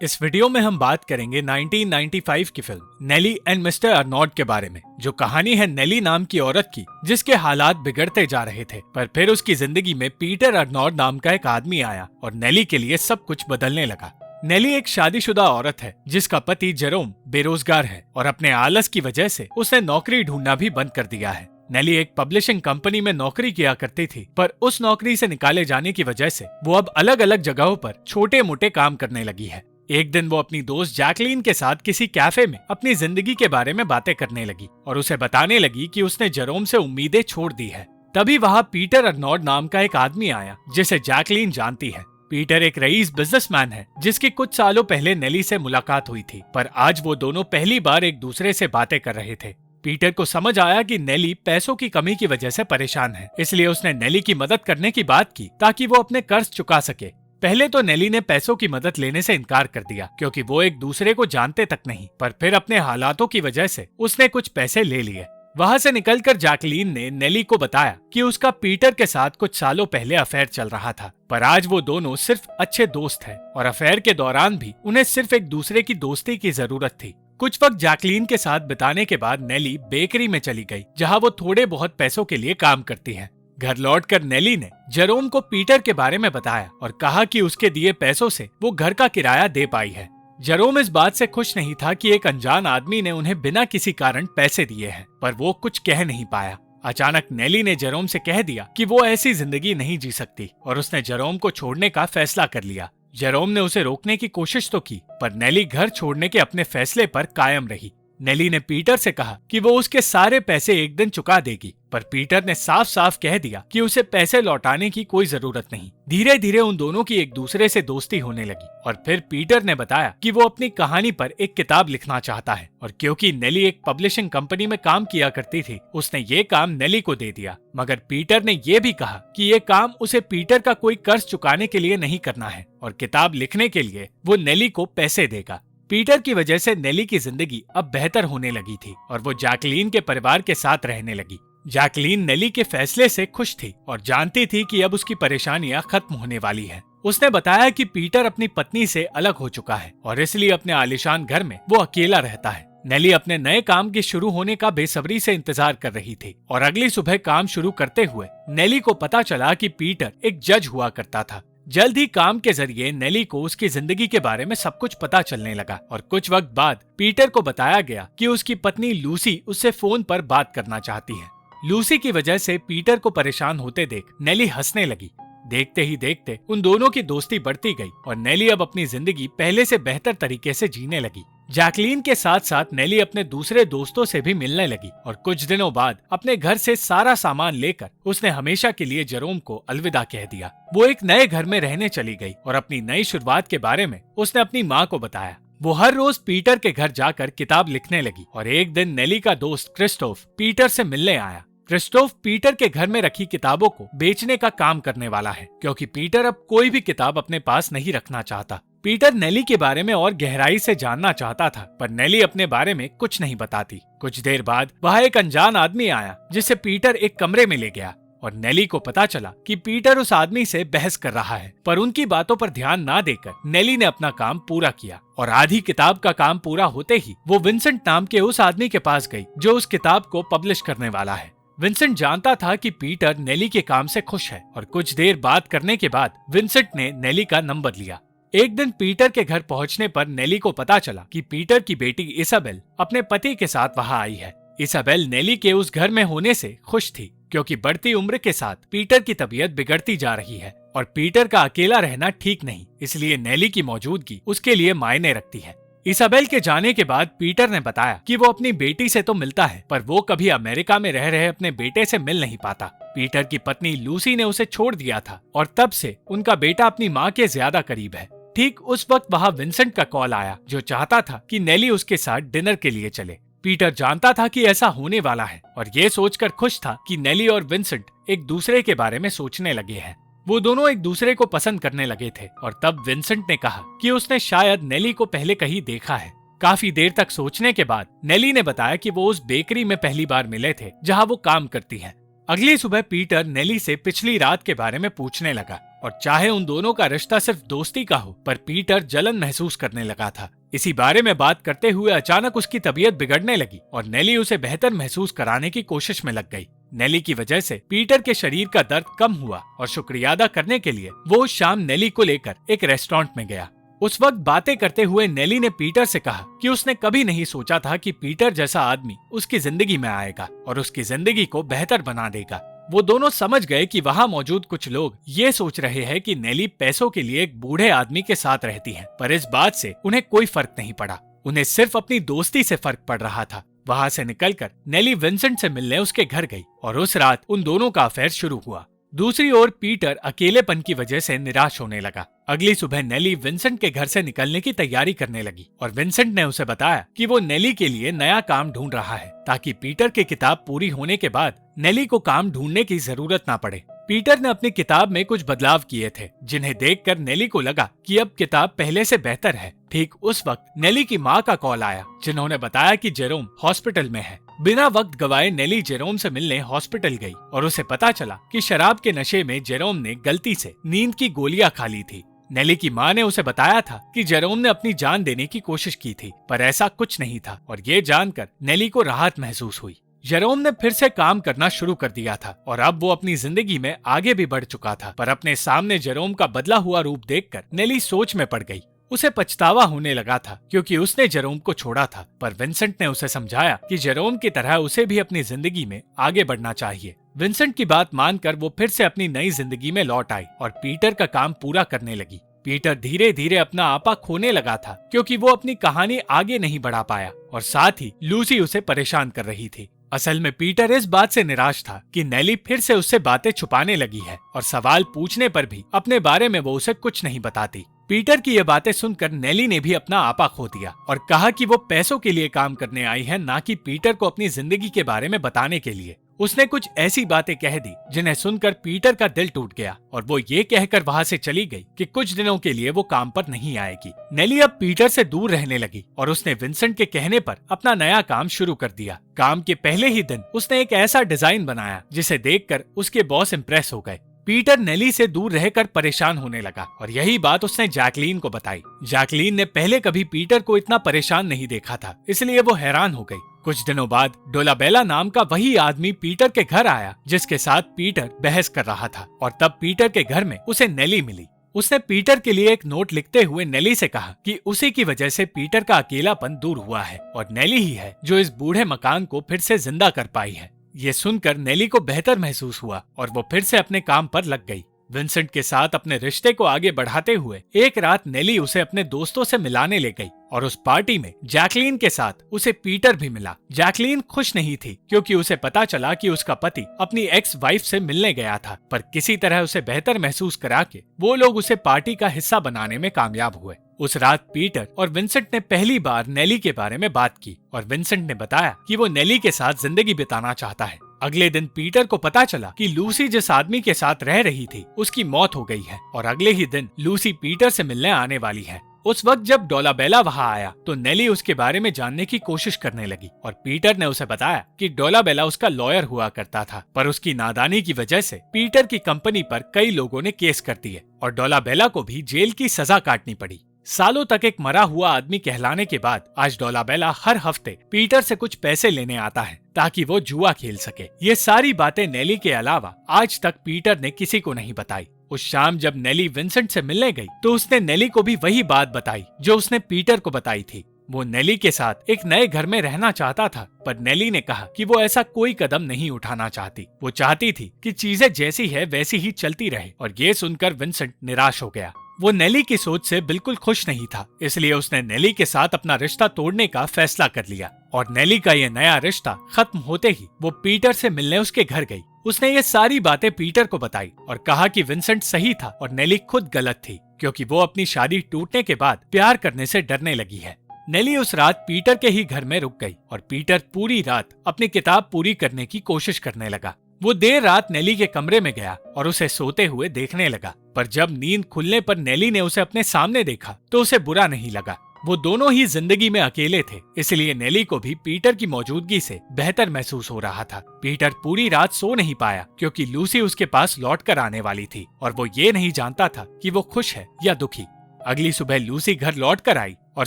इस वीडियो में हम बात करेंगे 1995 की film Nelly and mister Arnold के बारे में, जो कहानी है नेली नाम की औरत की जिसके हालात बिगड़ते जा रहे थे। पर फिर उसकी जिंदगी में पीटर अर्नोल्ड नाम का एक आदमी आया और नेली के लिए सब कुछ बदलने लगा। नेली एक शादीशुदा औरत है जिसका पति जेरोम बेरोजगार है और अपने आलस की वजह से उसने नौकरी ढूंढना भी बंद कर दिया है। नेली एक पब्लिशिंग कंपनी में नौकरी किया करती थी, पर उस नौकरी से निकाले जाने की वजह से वो अब अलग अलग जगहों पर छोटे मोटे काम करने लगी है। एक दिन वो अपनी दोस्त जैकलीन के साथ किसी कैफे में अपनी जिंदगी के बारे में बातें करने लगी और उसे बताने लगी कि उसने जेरोम से उम्मीदें छोड़ दी है। तभी वहाँ पीटर अर्नोल्ड नाम का एक आदमी आया जिसे जैकलीन जानती है। पीटर एक रईस बिजनेसमैन है जिसकी कुछ सालों पहले नेली से मुलाकात हुई थी, पर आज वो दोनों पहली बार एक दूसरे से बातें कर रहे थे। पीटर को समझ आया कि नेली पैसों की कमी की वजह से परेशान है, इसलिए उसने नेली की मदद करने की बात की ताकि वो अपने कर्ज चुका सके। पहले तो नेली ने पैसों की मदद लेने से इनकार कर दिया क्योंकि वो एक दूसरे को जानते तक नहीं, पर फिर अपने हालातों की वजह से उसने कुछ पैसे ले लिए। वहाँ से निकलकर जैकलीन ने नेली को बताया कि उसका पीटर के साथ कुछ सालों पहले अफेयर चल रहा था, पर आज वो दोनों सिर्फ अच्छे दोस्त हैं और अफेयर के दौरान भी उन्हें सिर्फ एक दूसरे की दोस्ती की जरूरत थी। कुछ वक्त जैकलीन के साथ बिताने के बाद नेली बेकरी में चली गई जहाँ वो थोड़े बहुत पैसों के लिए काम करती है। घर लौटकर नेली ने जेरोम को पीटर के बारे में बताया और कहा कि उसके दिए पैसों से वो घर का किराया दे पाई है। जेरोम इस बात से खुश नहीं था कि एक अनजान आदमी ने उन्हें बिना किसी कारण पैसे दिए हैं, पर वो कुछ कह नहीं पाया। अचानक नेली ने जेरोम से कह दिया कि वो ऐसी जिंदगी नहीं जी सकती और उसने जेरोम को छोड़ने का फैसला कर लिया। जेरोम ने उसे रोकने की कोशिश तो की, पर नेली घर छोड़ने के अपने फैसले पर कायम रही। नेली ने पीटर से कहा कि वो उसके सारे पैसे एक दिन चुका देगी, पर पीटर ने साफ साफ कह दिया कि उसे पैसे लौटाने की कोई जरूरत नहीं। धीरे धीरे उन दोनों की एक दूसरे से दोस्ती होने लगी और फिर पीटर ने बताया कि वो अपनी कहानी पर एक किताब लिखना चाहता है, और क्योंकि नेली एक पब्लिशिंग कंपनी में काम किया करती थी उसने ये काम नेली को दे दिया। मगर पीटर ने ये भी कहा कि ये काम उसे पीटर का कोई कर्ज चुकाने के लिए नहीं करना है और किताब लिखने के लिए वो नेली को पैसे देगा। पीटर की वजह से नेली की जिंदगी अब बेहतर होने लगी थी और वो जैकलीन के परिवार के साथ रहने लगी। जैकलीन नेली के फैसले से खुश थी और जानती थी कि अब उसकी परेशानियां खत्म होने वाली हैं। उसने बताया कि पीटर अपनी पत्नी से अलग हो चुका है और इसलिए अपने आलीशान घर में वो अकेला रहता है। नेली अपने नए काम के शुरू होने का बेसब्री से इंतजार कर रही थी और अगली सुबह काम शुरू करते हुए नेली को पता चला कि पीटर एक जज हुआ करता था। जल्द ही काम के जरिए नेली को उसकी जिंदगी के बारे में सब कुछ पता चलने लगा और कुछ वक्त बाद पीटर को बताया गया कि उसकी पत्नी लूसी उससे फोन पर बात करना चाहती है। लूसी की वजह से पीटर को परेशान होते देख नेली हंसने लगी। देखते ही देखते उन दोनों की दोस्ती बढ़ती गई और नेली अब अपनी जिंदगी पहले से बेहतर तरीके से जीने लगी। जैकलीन के साथ साथ नेली अपने दूसरे दोस्तों से भी मिलने लगी और कुछ दिनों बाद अपने घर से सारा सामान लेकर उसने हमेशा के लिए जेरोम को अलविदा कह दिया। वो एक नए घर में रहने चली गई और अपनी नई शुरुआत के बारे में उसने अपनी माँ को बताया। वो हर रोज पीटर के घर जाकर किताब लिखने लगी और एक दिन नेली का दोस्त क्रिस्टोफ पीटर से मिलने आया। क्रिस्टोफ पीटर के घर में रखी किताबों को बेचने का काम करने वाला है क्योंकि पीटर अब कोई भी किताब अपने पास नहीं रखना चाहता। पीटर नेली के बारे में और गहराई से जानना चाहता था, पर नेली अपने बारे में कुछ नहीं बताती। कुछ देर बाद वहाँ एक अनजान आदमी आया जिसे पीटर एक कमरे में ले गया और नेली को पता चला कि पीटर उस आदमी से बहस कर रहा है, पर उनकी बातों पर ध्यान ना देकर नेली ने अपना काम पूरा किया और आधी किताब का काम पूरा होते ही वो विंसेंट नाम के उस आदमी के पास गई जो उस किताब को पब्लिश करने वाला है। विंसेंट जानता था कि पीटर नेली के काम से खुश है और कुछ देर बात करने के बाद विंसेंट ने नेली का नंबर लिया। एक दिन पीटर के घर पहुंचने पर नेली को पता चला कि पीटर की बेटी इसाबेल अपने पति के साथ वहां आई है। इसाबेल नेली के उस घर में होने से खुश थी क्योंकि बढ़ती उम्र के साथ पीटर की तबीयत बिगड़ती जा रही है और पीटर का अकेला रहना ठीक नहीं, इसलिए नेली की मौजूदगी उसके लिए मायने रखती है। इसाबेल के जाने के बाद पीटर ने बताया कि वो अपनी बेटी से तो मिलता है, पर वो कभी अमेरिका में रह रहे अपने बेटे से मिल नहीं पाता। पीटर की पत्नी लूसी ने उसे छोड़ दिया था और तब से उनका बेटा अपनी माँ के ज्यादा करीब है। ठीक उस वक्त वहाँ विंसेंट का कॉल आया जो चाहता था कि नेली उसके साथ डिनर के लिए चले। पीटर जानता था कि ऐसा होने वाला है और ये सोचकर खुश था कि नेली और विंसेंट एक दूसरे के बारे में सोचने लगे हैं। वो दोनों एक दूसरे को पसंद करने लगे थे और तब विंसेंट ने कहा कि उसने शायद नेली को पहले कहीं देखा है। काफी देर तक सोचने के बाद नेली ने बताया कि वो उस बेकरी में पहली बार मिले थे जहाँ वो काम करती है। अगली सुबह पीटर नेली से पिछली रात के बारे में पूछने लगा और चाहे उन दोनों का रिश्ता सिर्फ दोस्ती का हो, पर पीटर जलन महसूस करने लगा था। इसी बारे में बात करते हुए अचानक उसकी तबीयत बिगड़ने लगी और नेली उसे बेहतर महसूस कराने की कोशिश में लग गई। नेली की वजह से पीटर के शरीर का दर्द कम हुआ और शुक्रिया अदा करने के लिए वो उस शाम नेली को लेकर एक रेस्टोरेंट में गया। उस वक्त बातें करते हुए नेली ने पीटर से कहा कि उसने कभी नहीं सोचा था कि पीटर जैसा आदमी उसकी जिंदगी में आएगा और उसकी जिंदगी को बेहतर बना देगा। वो दोनों समझ गए कि वहाँ मौजूद कुछ लोग ये सोच रहे हैं कि नेली पैसों के लिए एक बूढ़े आदमी के साथ रहती है, पर इस बात से उन्हें कोई फर्क नहीं पड़ा। उन्हें सिर्फ अपनी दोस्ती से फर्क पड़ रहा था। वहाँ से निकलकर नेली विंसेंट से मिलने उसके घर गई और उस रात उन दोनों का अफेयर शुरू हुआ। दूसरी ओर पीटर अकेलेपन की वजह से निराश होने लगा। अगली सुबह नेली विंसेंट के घर से निकलने की तैयारी करने लगी और विंसेंट ने उसे बताया कि वो नेली के लिए नया काम ढूंढ रहा है ताकि पीटर की किताब पूरी होने के बाद नेली को काम ढूंढने की जरूरत ना पड़े। पीटर ने अपनी किताब में कुछ बदलाव किए थे जिन्हें देखकर नेली को लगा कि अब किताब पहले से बेहतर है। ठीक उस वक्त नेली की माँ का कॉल आया जिन्होंने बताया कि जेरोम हॉस्पिटल में है। बिना वक्त गवाए नेली जेरोम से मिलने हॉस्पिटल गई और उसे पता चला कि शराब के नशे में जेरोम ने गलती से नींद की गोलियां खा ली थी। नेली की माँ ने उसे बताया था कि जेरोम ने अपनी जान देने की कोशिश की थी, पर ऐसा कुछ नहीं था और ये जानकर नेली को राहत महसूस हुई। जेरोम ने फिर से काम करना शुरू कर दिया था और अब वो अपनी जिंदगी में आगे भी बढ़ चुका था, पर अपने सामने जेरोम का बदला हुआ रूप देखकर नेली सोच में पड़ गई। उसे पछतावा होने लगा था क्योंकि उसने जेरोम को छोड़ा था, पर विंसेंट ने उसे समझाया कि जेरोम की तरह उसे भी अपनी जिंदगी में आगे बढ़ना चाहिए। विंसेंट की बात मानकर वो फिर से अपनी नई जिंदगी में लौट आई और पीटर का काम पूरा करने लगी। पीटर धीरे धीरे अपना आपा खोने लगा था क्योंकि वो अपनी कहानी आगे नहीं बढ़ा पाया और साथ ही लूसी उसे परेशान कर रही थी। असल में पीटर इस बात से निराश था कि नेली फिर से उससे बातें छुपाने लगी है और सवाल पूछने पर भी अपने बारे में वो उसे कुछ नहीं बताती। पीटर की ये बातें सुनकर नेली ने भी अपना आपा खो दिया और कहा कि वो पैसों के लिए काम करने आई है, ना कि पीटर को अपनी जिंदगी के बारे में बताने के लिए। उसने कुछ ऐसी बातें कह दी जिन्हें सुनकर पीटर का दिल टूट गया और वो ये कहकर वहाँ से चली गई कि कुछ दिनों के लिए वो काम पर नहीं आएगी। नेली अब पीटर से दूर रहने लगी और उसने विंसेंट के कहने पर अपना नया काम शुरू कर दिया। काम के पहले ही दिन उसने एक ऐसा डिजाइन बनाया जिसे देखकर उसके बॉस इम्प्रेस हो गए। पीटर नेली से दूर रहकर परेशान होने लगा और यही बात उसने जैकलीन को बताई। जैकलीन ने पहले कभी पीटर को इतना परेशान नहीं देखा था, इसलिए वो हैरान हो गई। कुछ दिनों बाद डोलाबेला नाम का वही आदमी पीटर के घर आया जिसके साथ पीटर बहस कर रहा था और तब पीटर के घर में उसे नेली मिली। उसने पीटर के लिए एक नोट लिखते हुए नेली से कहा कि उसी की वजह से पीटर का अकेलापन दूर हुआ है और नेली ही है जो इस बूढ़े मकान को फिर से जिंदा कर पाई है। ये सुनकर नेली को बेहतर महसूस हुआ और वो फिर से अपने काम पर लग गई। विंसेंट के साथ अपने रिश्ते को आगे बढ़ाते हुए एक रात नेली उसे अपने दोस्तों से मिलाने ले गई और उस पार्टी में जैकलीन के साथ उसे पीटर भी मिला। जैकलीन खुश नहीं थी क्योंकि उसे पता चला कि उसका पति अपनी एक्स वाइफ से मिलने गया था, पर किसी तरह उसे बेहतर महसूस करा के वो लोग उसे पार्टी का हिस्सा बनाने में कामयाब हुए। उस रात पीटर और विंसेंट ने पहली बार नेली के बारे में बात की और विंसेंट ने बताया कि वो नेली के साथ जिंदगी बिताना चाहता है। अगले दिन पीटर को पता चला कि लूसी जिस आदमी के साथ रह रही थी उसकी मौत हो गई है और अगले ही दिन लूसी पीटर से मिलने आने वाली है। उस वक्त जब डोलाबेला वहाँ आया तो नेली उसके बारे में जानने की कोशिश करने लगी और पीटर ने उसे बताया कि डोलाबेला उसका लॉयर हुआ करता था, पर उसकी नादानी की वजह से पीटर की कंपनी पर कई लोगों ने केस कर दिए और डोलाबेला को भी जेल की सजा काटनी पड़ी। सालों तक एक मरा हुआ आदमी कहलाने के बाद आज डोलाबेला हर हफ्ते पीटर से कुछ पैसे लेने आता है ताकि वो जुआ खेल सके। ये सारी बातें नेली के अलावा आज तक पीटर ने किसी को नहीं बताई। उस शाम जब नेली विंसेंट से मिलने गई तो उसने नेली को भी वही बात बताई जो उसने पीटर को बताई थी। वो नेली के साथ एक नए घर में रहना चाहता था, पर नेली ने कहा कि वो ऐसा कोई कदम नहीं उठाना चाहती। वो चाहती थी कि चीजें जैसी है वैसी ही चलती रहे और ये सुनकर विंसेंट निराश हो गया। वो नेली की सोच से बिल्कुल खुश नहीं था, इसलिए उसने नेली के साथ अपना रिश्ता तोड़ने का फैसला कर लिया और नेली का ये नया रिश्ता खत्म होते ही वो पीटर से मिलने उसके घर गई। उसने ये सारी बातें पीटर को बताई और कहा कि विंसेंट सही था और नेली खुद गलत थी क्योंकि वो अपनी शादी टूटने के बाद प्यार करने से डरने लगी है। नेली उस रात पीटर के ही घर में रुक गई और पीटर पूरी रात अपनी किताब पूरी करने की कोशिश करने लगा। वो देर रात नेली के कमरे में गया और उसे सोते हुए देखने लगा, पर जब नींद खुलने पर नेली ने उसे अपने सामने देखा तो उसे बुरा नहीं लगा। वो दोनों ही जिंदगी में अकेले थे, इसलिए नेली को भी पीटर की मौजूदगी से बेहतर महसूस हो रहा था। पीटर पूरी रात सो नहीं पाया क्योंकि लूसी उसके पास लौट कर आने वाली थी और वो ये नहीं जानता था कि वो खुश है या दुखी। अगली सुबह लूसी घर लौट कर आई और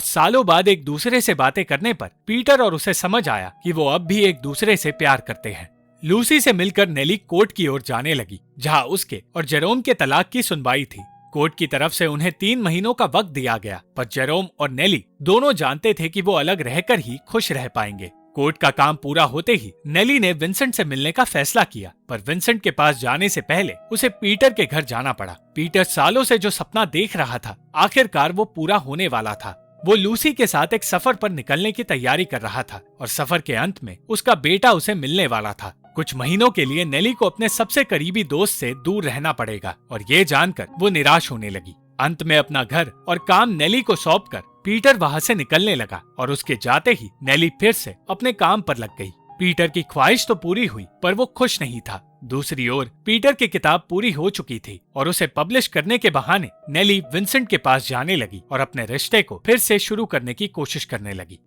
सालों बाद एक दूसरे से बातें करने पर पीटर और उसे समझ आया कि वो अब भी एक दूसरे से प्यार करते हैं। लूसी से मिलकर नेली कोर्ट की ओर जाने लगी, जहाँ उसके और जेरोम के तलाक की सुनवाई थी। कोर्ट की तरफ से उन्हें 3 महीनों का वक्त दिया गया, पर जेरोम और नेली दोनों जानते थे कि वो अलग रहकर ही खुश रह पाएंगे। कोर्ट का काम पूरा होते ही नेली ने विंसेंट से मिलने का फैसला किया, पर विंसेंट के पास जाने से पहले उसे पीटर के घर जाना पड़ा। पीटर सालों से जो सपना देख रहा था, आखिरकार वो पूरा होने वाला था। वो लूसी के साथ एक सफर पर निकलने की तैयारी कर रहा था और सफर के अंत में उसका बेटा उसे मिलने वाला था। कुछ महीनों के लिए नेली को अपने सबसे करीबी दोस्त से दूर रहना पड़ेगा और ये जानकर वो निराश होने लगी। अंत में अपना घर और काम नेली को सौंपकर पीटर वहाँ से निकलने लगा और उसके जाते ही नेली फिर से अपने काम पर लग गई। पीटर की ख्वाहिश तो पूरी हुई, पर वो खुश नहीं था। दूसरी ओर पीटर की किताब पूरी हो चुकी थी और उसे पब्लिश करने के बहाने नेली विंसेंट के पास जाने लगी और अपने रिश्ते को फिर से शुरू करने की कोशिश करने लगी।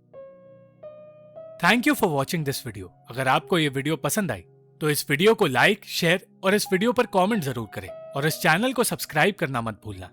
Thank you for watching this video. अगर आपको ये वीडियो पसंद आई तो इस वीडियो को लाइक, शेयर और इस वीडियो पर कमेंट जरूर करें और इस चैनल को सब्सक्राइब करना मत भूलना।